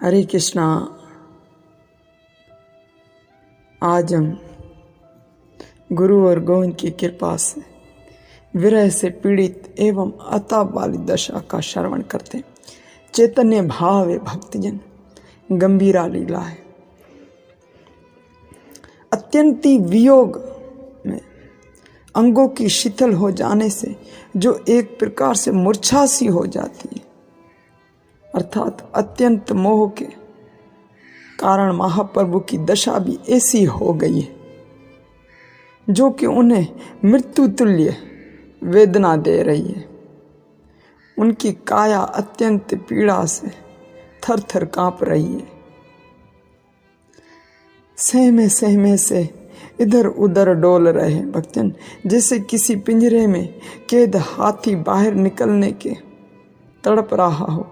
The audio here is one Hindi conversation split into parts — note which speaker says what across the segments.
Speaker 1: हरे कृष्णा। आज हम गुरु और गोविंद की कृपा से विरह से पीड़ित एवं अताप वाली दशा का श्रवण करते हैं। चैतन्य भाव है भक्तजन, गंभीरा लीला है। अत्यंती वियोग में अंगों की शिथिल हो जाने से जो एक प्रकार से मूर्छा सी हो जाती है, अर्थात अत्यंत मोह के कारण महाप्रभु की दशा भी ऐसी हो गई है जो कि उन्हें मृत्यु तुल्य वेदना दे रही है। उनकी काया अत्यंत पीड़ा से थर थर कांप रही है। सहमे सहमे से इधर उधर डोल रहे हैं भक्तजन, जैसे किसी पिंजरे में कैद हाथी बाहर निकलने के तड़प रहा हो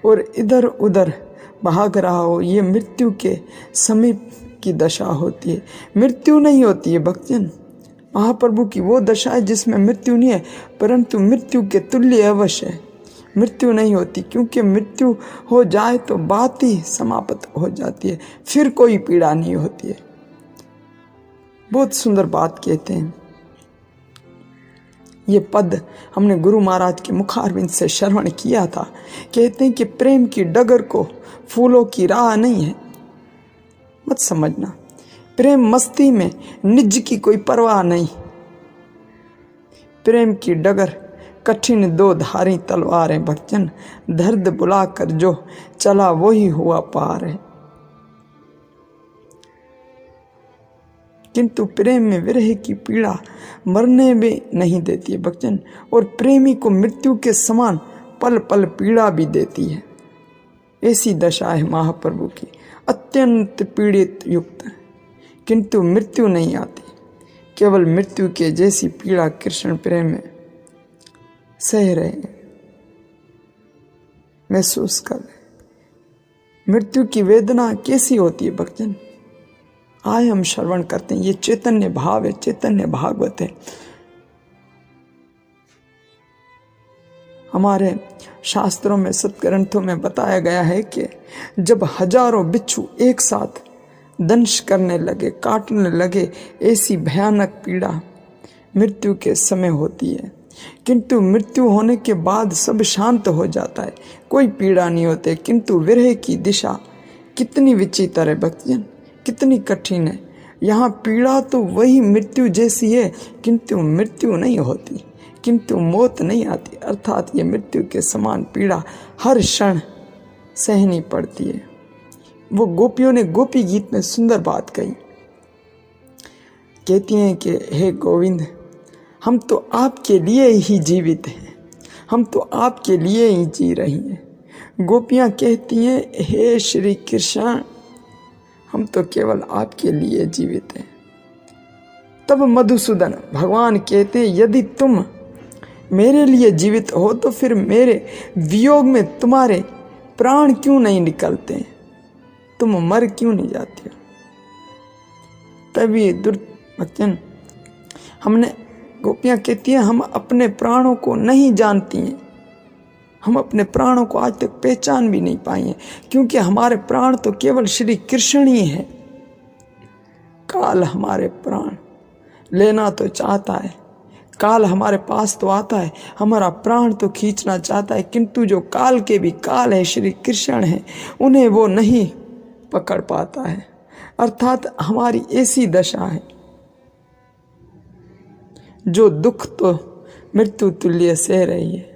Speaker 1: और इधर उधर भाग रहा हो। ये मृत्यु के समीप की दशा होती है, मृत्यु नहीं होती है भक्तजन। महाप्रभु की वो दशा है जिसमें मृत्यु नहीं है, परंतु मृत्यु के तुल्य अवश्य है। मृत्यु नहीं होती, क्योंकि मृत्यु हो जाए तो बात ही समाप्त हो जाती है, फिर कोई पीड़ा नहीं होती है। बहुत सुंदर बात कहते हैं। ये पद हमने गुरु महाराज के मुखारविंद से श्रवण किया था। कहते हैं कि प्रेम की डगर को फूलों की राह नहीं है। मत समझना, प्रेम मस्ती में निज की कोई परवाह नहीं। प्रेम की डगर कठिन दो धारी तलवार है भक्तजन, दर्द बुलाकर जो चला वो ही हुआ पार है। किंतु प्रेम में विरह की पीड़ा मरने में नहीं देती है भक्तजन, और प्रेमी को मृत्यु के समान पल पल पीड़ा भी देती है। ऐसी दशा है महाप्रभु की, अत्यंत पीड़ित युक्त, किंतु मृत्यु नहीं आती। केवल मृत्यु के जैसी पीड़ा कृष्ण प्रेम में सह रहे, महसूस कर रहे। मृत्यु की वेदना कैसी होती है भक्तजन, आए हम श्रवण करते हैं। ये चैतन्य भाव है, चैतन्य भागवत है। हमारे शास्त्रों में, सत्ग्रंथों में बताया गया है कि जब हजारों बिच्छू एक साथ दंश करने लगे, काटने लगे, ऐसी भयानक पीड़ा मृत्यु के समय होती है। किंतु मृत्यु होने के बाद सब शांत हो जाता है, कोई पीड़ा नहीं होती। किंतु विरह की दिशा कितनी विचित्र है भक्तजन, कितनी कठिन है। यहाँ पीड़ा तो वही मृत्यु जैसी है, किंतु मृत्यु नहीं होती, किंतु मौत नहीं आती। अर्थात ये मृत्यु के समान पीड़ा हर क्षण सहनी पड़ती है। वो गोपियों ने गोपी गीत में सुंदर बात कही, कहती हैं कि हे गोविंद, हम तो आपके लिए ही जीवित हैं, हम तो आपके लिए ही जी रही हैं। गोपियाँ कहती हैं, हे श्री कृष्ण, हम तो केवल आपके लिए जीवित हैं। तब मधुसूदन भगवान कहते हैं, यदि तुम मेरे लिए जीवित हो तो फिर मेरे वियोग में तुम्हारे प्राण क्यों नहीं निकलते, तुम मर क्यों नहीं जाती हो। तभी भक्तजन, हमने गोपियाँ कहती हैं, हम अपने प्राणों को नहीं जानती हैं, हम अपने प्राणों को आज तक पहचान भी नहीं पाई हैं, क्योंकि हमारे प्राण तो केवल श्री कृष्ण ही है। काल हमारे प्राण लेना तो चाहता है, काल हमारे पास तो आता है, हमारा प्राण तो खींचना चाहता है, किंतु जो काल के भी काल है, श्री कृष्ण है, उन्हें वो नहीं पकड़ पाता है। अर्थात हमारी ऐसी दशा है, जो दुख तो मृत्यु तुल्य सह रही है,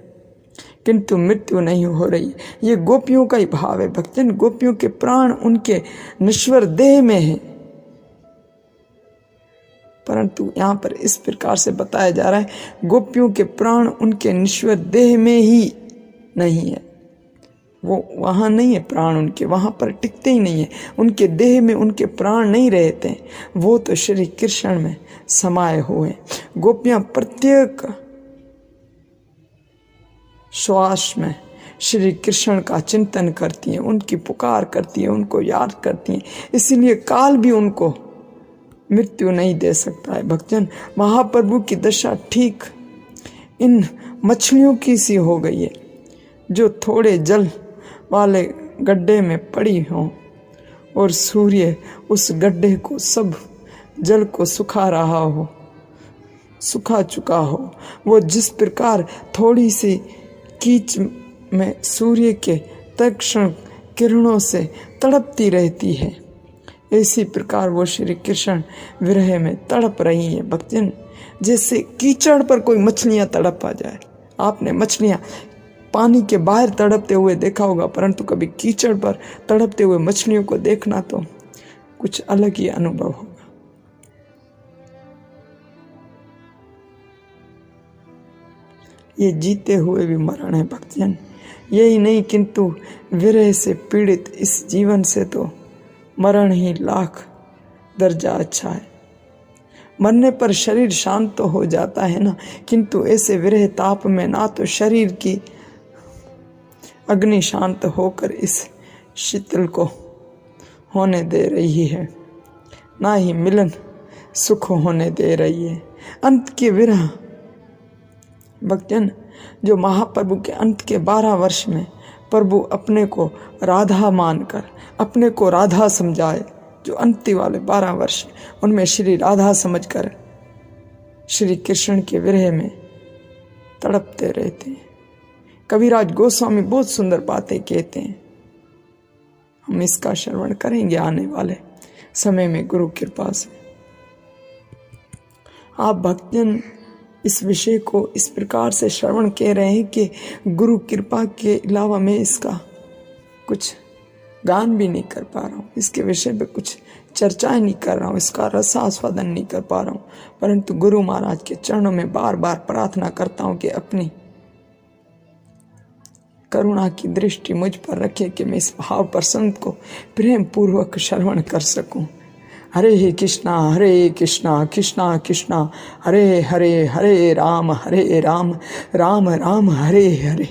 Speaker 1: किंतु मृत्यु नहीं हो रही। ये गोपियों का ही भाव है भक्तजन। गोपियों के प्राण उनके नश्वर देह में है, परंतु यहाँ पर इस प्रकार से बताया जा रहा है, गोपियों के प्राण उनके नश्वर देह में ही नहीं है। वो वहाँ नहीं है, प्राण उनके वहाँ पर टिकते ही नहीं है, उनके देह में उनके प्राण नहीं रहते, वो तो श्री कृष्ण में समाये हुए। गोपियाँ प्रत्येक श्वास में श्री कृष्ण का चिंतन करती हैं, उनकी पुकार करती हैं, उनको याद करती हैं, इसीलिए काल भी उनको मृत्यु नहीं दे सकता है भक्तजन। महाप्रभु की दशा ठीक इन मछलियों की सी हो गई है, जो थोड़े जल वाले गड्ढे में पड़ी हो और सूर्य उस गड्ढे को सब जल को सुखा रहा हो, सुखा चुका हो। वो जिस प्रकार थोड़ी सी कीच में सूर्य के तीक्ष्ण किरणों से तड़पती रहती है, इसी प्रकार वो श्री कृष्ण विरह में तड़प रही है भक्तजन। जैसे कीचड़ पर कोई मछलियां तड़प आ जाए। आपने मछलियां पानी के बाहर तड़पते हुए देखा होगा, परंतु कभी कीचड़ पर तड़पते हुए मछलियों को देखना तो कुछ अलग ही अनुभव होगा। ये जीते हुए भी मरण है भक्तजन। यही नहीं किंतु विरह से पीड़ित इस जीवन से तो मरण ही लाख दर्जा अच्छा है। मरने पर शरीर शांत तो हो जाता है ना, किंतु ऐसे विरह ताप में ना तो शरीर की अग्नि शांत होकर इस शीतल को होने दे रही है, ना ही मिलन सुख होने दे रही है। अंत के विरह भक्तजन, जो महाप्रभु के अंत के 12 वर्ष में प्रभु अपने को राधा मानकर अपने को राधा समझाए, जो अंतिम वाले 12 वर्ष उनमें श्री राधा समझकर श्री कृष्ण के विरह में तड़पते रहते हैं। कविराज गोस्वामी बहुत सुंदर बातें कहते हैं, हम इसका श्रवण करेंगे आने वाले समय में गुरु कृपा से। आप भक्तजन इस विषय को इस प्रकार से श्रवण कह रहे हैं कि गुरु कृपा के अलावा मैं इसका कुछ गान भी नहीं कर पा रहा हूँ, इसके विषय पे कुछ चर्चाएं नहीं कर रहा हूँ, इसका रसास्वादन नहीं कर पा रहा हूँ, परंतु गुरु महाराज के चरणों में बार बार प्रार्थना करता हूँ कि अपनी करुणा की दृष्टि मुझ पर रखे कि मैं इस भाव प्रसंग को प्रेम पूर्वक श्रवण कर सकूं। हरे कृष्णा कृष्णा कृष्णा हरे हरे, हरे राम राम राम हरे हरे।